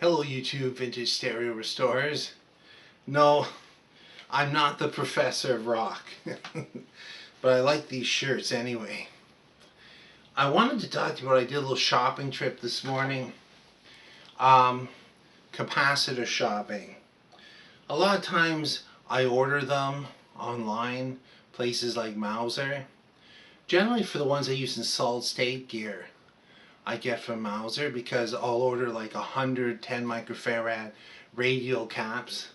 Hello YouTube Vintage Stereo Restorers. No, I'm not the professor of rock. But I like these shirts anyway. I wanted to talk to you about, I did a little shopping trip this morning. Capacitor shopping. A lot of times I order them online, places like Mauser. Generally for the ones I use in solid state gear, I get from Mauser, because I'll order like 110 microfarad radial caps.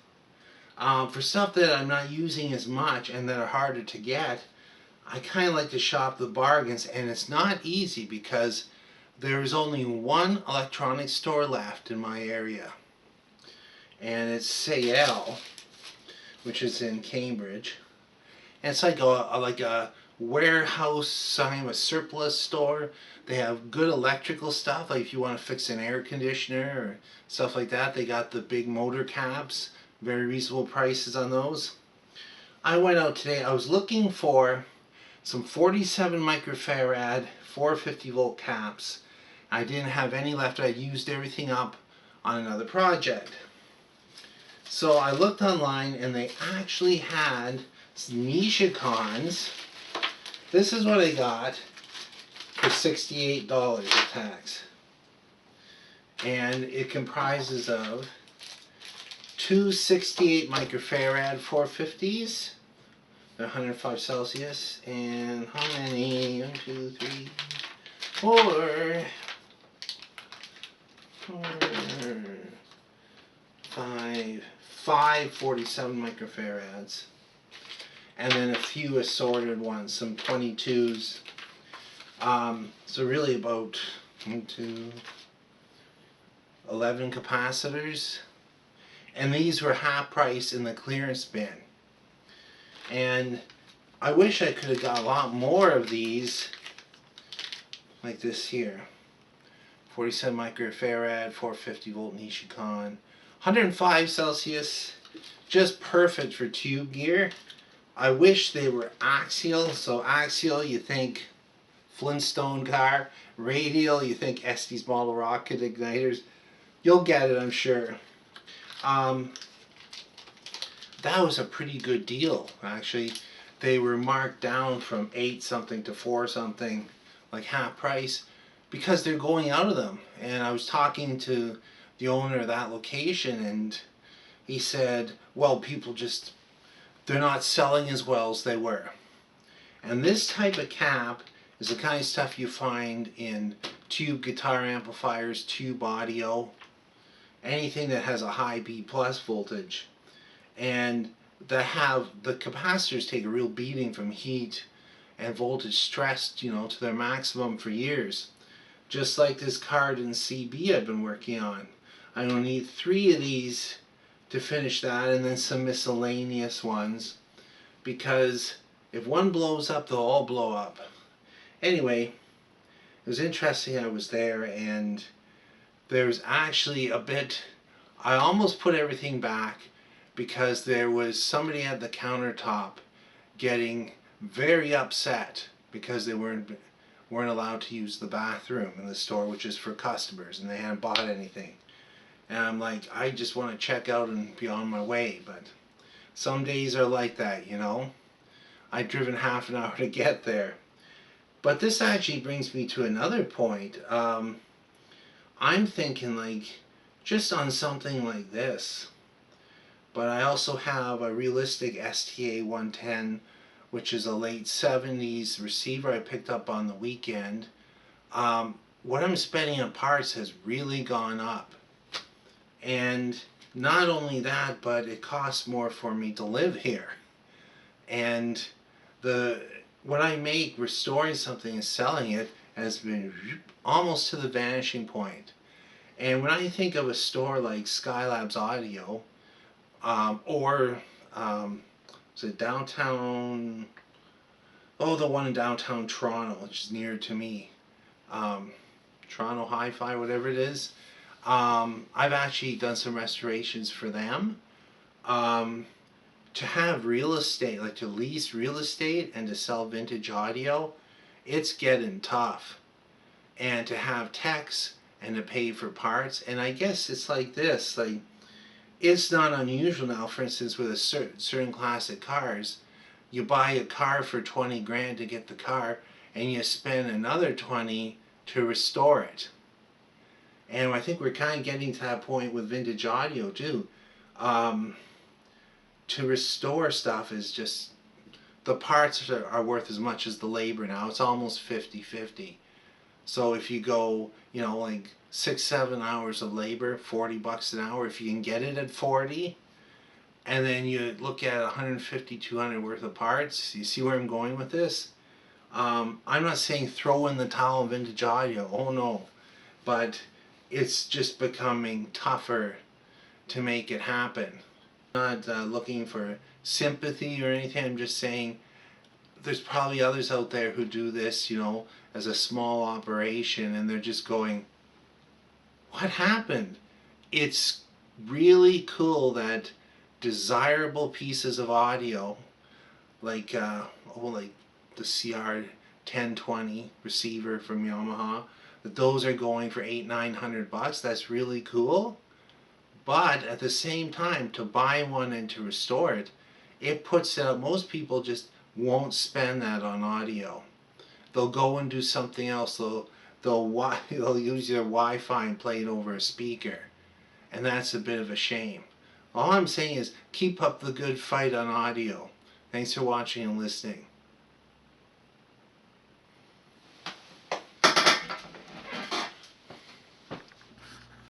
For stuff that I'm not using as much and that are harder to get, I kind of like to shop the bargains, and it's not easy because there's only one electronics store left in my area, and it's Sayel, which is in Cambridge. And it's like a warehouse sign, a surplus store. They have good electrical stuff, like if you want to fix an air conditioner or stuff like that. They got the big motor caps, very reasonable prices on those. I went out today, I was looking for some 47 microfarad 450 volt caps. I didn't have any left. I used everything up on another project. So I looked online and they actually had Nishikons. This is what I got for $68 with tax. And it comprises of two 68 microfarad 450s. They're 105 Celsius. And how many? 1, 2, 3, 4, 5 47 microfarads. And then a few assorted ones, some 22s. So really about 11 capacitors. And these were half price in the clearance bin. And I wish I could have got a lot more of these, like this here. 47 microfarad, 450 volt Nishikon. 105 Celsius, just perfect for tube gear. I wish they were axial. So axial, you think Flintstone car. Radial, you think Estes model rocket igniters. You'll get it, I'm sure. That was a pretty good deal, actually. They were marked down from 8 something to 4 something, like half price, because they're going out of them. And I was talking to the owner of that location, and he said, well, people just, they're not selling as well as they were. And this type of cap is the kind of stuff you find in tube guitar amplifiers, tube audio, anything that has a high B plus voltage. And the capacitors take a real beating from heat and voltage stressed, to their maximum for years. Just like this card in CB I've been working on. I will need 3 of these to finish that, and then some miscellaneous ones, because if one blows up, they'll all blow up. Anyway, it was interesting. I was there, and there's actually a bit, I almost put everything back because there was somebody at the countertop getting very upset because they weren't allowed to use the bathroom in the store, which is for customers, and they hadn't bought anything. And I'm like, I just want to check out and be on my way, but some days are like that, I've driven half an hour to get there. But this actually brings me to another point. I'm thinking, like, just on something like this, but I also have a realistic STA 110, which is a late 70s receiver I picked up on the weekend. What I'm spending on parts has really gone up. And not only that, but it costs more for me to live here. And what I make restoring something and selling it has been almost to the vanishing point. And when I think of a store like Skylab's Audio, or is it downtown, the one in downtown Toronto, which is near to me, Toronto Hi-Fi, whatever it is, I've actually done some restorations for them. To have real estate, like to lease real estate and to sell vintage audio, it's getting tough. And to have techs and to pay for parts. And I guess it's like this, like, it's not unusual now, for instance, with a certain classic cars, you buy a car for 20 grand to get the car, and you spend another 20 to restore it. And I think we're kind of getting to that point with vintage audio too. Um, to restore stuff is just, the parts are worth as much as the labor now. It's almost 50-50. So if you go, you know, like 6-7 hours of labor, $40 an hour, if you can get it at 40, and then you look at 150-200 worth of parts, you see where I'm going with this? I'm not saying throw in the towel in vintage audio, oh no, but it's just becoming tougher to make it happen. I'm not looking for sympathy or anything. I'm just saying there's probably others out there who do this, you know, as a small operation, and they're just going, what happened? It's really cool that desirable pieces of audio, like like the CR1020 receiver from Yamaha, that those are going for $800-900. That's really cool. But at the same time, to buy one and to restore it, it puts out, most people just won't spend that on audio. They'll go and do something else. They'll use their Wi-Fi and play it over a speaker. And that's a bit of a shame. All I'm saying is keep up the good fight on audio. Thanks for watching and listening.